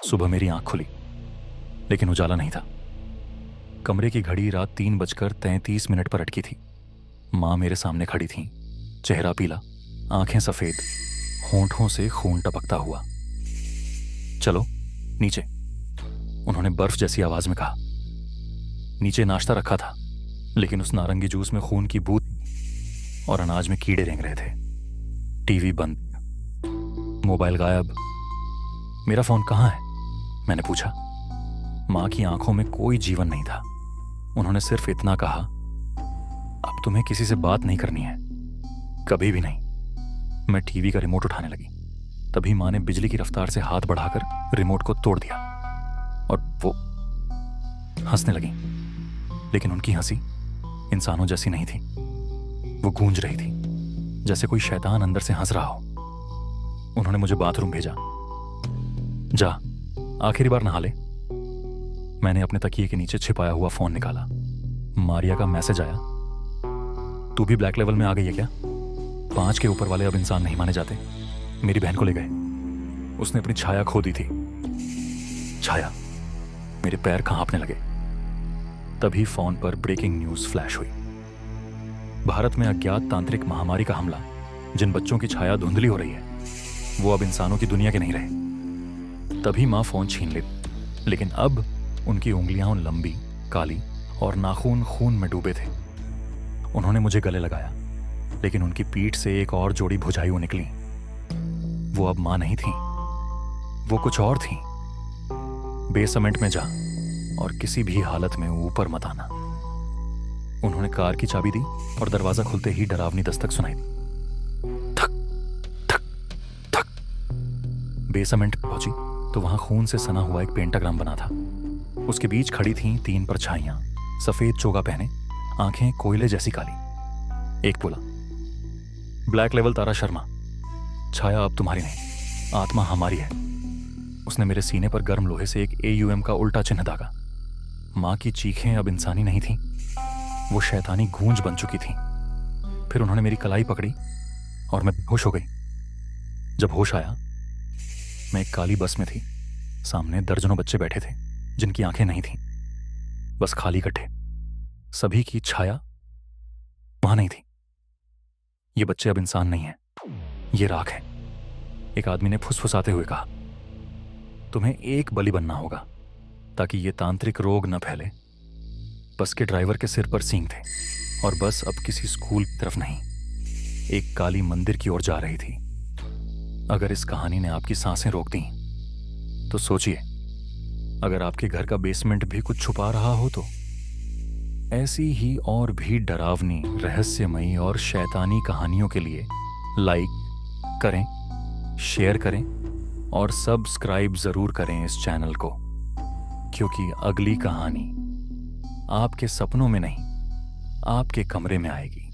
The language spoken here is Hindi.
सुबह मेरी आंख खुली, लेकिन उजाला नहीं था। कमरे की घड़ी रात 3:33 पर अटकी थी। माँ मेरे सामने खड़ी थी, चेहरा पीला, आंखें सफेद, होंठों से खून टपकता हुआ। चलो नीचे, उन्होंने बर्फ जैसी आवाज में कहा। नीचे नाश्ता रखा था, लेकिन उस नारंगी जूस में खून की बूंद और अनाज में कीड़े रेंग रहे थे। टीवी बंद, मोबाइल गायब। मेरा फोन कहाँ है? मैंने पूछा। माँ की आंखों में कोई जीवन नहीं था। उन्होंने सिर्फ इतना कहा, अब तुम्हें किसी से बात नहीं करनी है, कभी भी नहीं। मैं टीवी का रिमोट उठाने लगी, तभी माँ ने बिजली की रफ्तार से हाथ बढ़ाकर रिमोट को तोड़ दिया और वो हंसने लगी। लेकिन उनकी हंसी इंसानों जैसी नहीं थी। वो गूंज रही थी, जैसे कोई शैतान अंदर से हंस रहा हो। उन्होंने मुझे बाथरूम भेजा। जा, आखिरी बार नहा ले। मैंने अपने तकिए के नीचे छिपाया हुआ फोन निकाला। मारिया का मैसेज आया। तू भी ब्लैक लेवल में आ गई है क्या? 5 के ऊपर वाले अब इंसान नहीं माने जाते। मेरी बहन को ले गए। उसने अपनी छाया खो दी थी। छाया। मेरे पैर कांपने लगे। तभी फोन पर ब्रेकिंग न्यूज फ्लैश हुई। भारत में अज्ञात तांत्रिक महामारी का हमला। जिन बच्चों की छाया धुंधली हो रही है, वो अब इंसानों की दुनिया के नहीं रहे। तभी माँ फोन छीन ली, लेकिन अब उनकी उंगलियां लंबी, काली और नाखून खून में डूबे थे। उन्होंने मुझे गले लगाया, लेकिन उनकी पीठ से एक और जोड़ी भुजाइयों निकली। वो अब माँ नहीं थी, वो कुछ और थी। बेसमेंट में जा और किसी भी हालत में ऊपर मत आना। उन्होंने कार की चाबी दी और दरवाजा खुलते ही डरावनी दस्तक सुनाई दी। ठक ठक ठक। बेसमेंट पहुंची तो वहां खून से सना हुआ एक पेंटाग्राम बना था। उसके बीच खड़ी थीं 3 परछाइयां, सफेद चोगा पहने, आंखें कोयले जैसी काली। एक बोला, ब्लैक लेवल तारा शर्मा, छाया अब तुम्हारी नहीं, आत्मा हमारी है। उसने मेरे सीने पर गर्म लोहे से एक AUM का उल्टा चिन्ह दागा। माँ की चीखें अब इंसानी नहीं थीं, वो शैतानी गूंज बन चुकी थी। फिर उन्होंने मेरी कलाई पकड़ी और मैं बेहोश हो गई। जब होश आया, मैं एक काली बस में थी। सामने दर्जनों बच्चे बैठे थे, जिनकी आंखें नहीं थीं, बस खाली गड्ढे। सभी की छाया वहां नहीं थी। ये बच्चे अब इंसान नहीं हैं, ये राख है। एक आदमी ने फुसफुसाते हुए कहा, तुम्हें एक बलि बनना होगा ताकि ये तांत्रिक रोग न फैले। बस के ड्राइवर के सिर पर सींग थे और बस अब किसी स्कूल की तरफ नहीं, एक काली मंदिर की ओर जा रही थी। अगर इस कहानी ने आपकी सांसें रोक दी तो सोचिए, अगर आपके घर का बेसमेंट भी कुछ छुपा रहा हो तो। ऐसी ही और भी डरावनी, रहस्यमयी और शैतानी कहानियों के लिए लाइक करें, शेयर करें और सब्सक्राइब जरूर करें इस चैनल को, क्योंकि अगली कहानी आपके सपनों में नहीं, आपके कमरे में आएगी।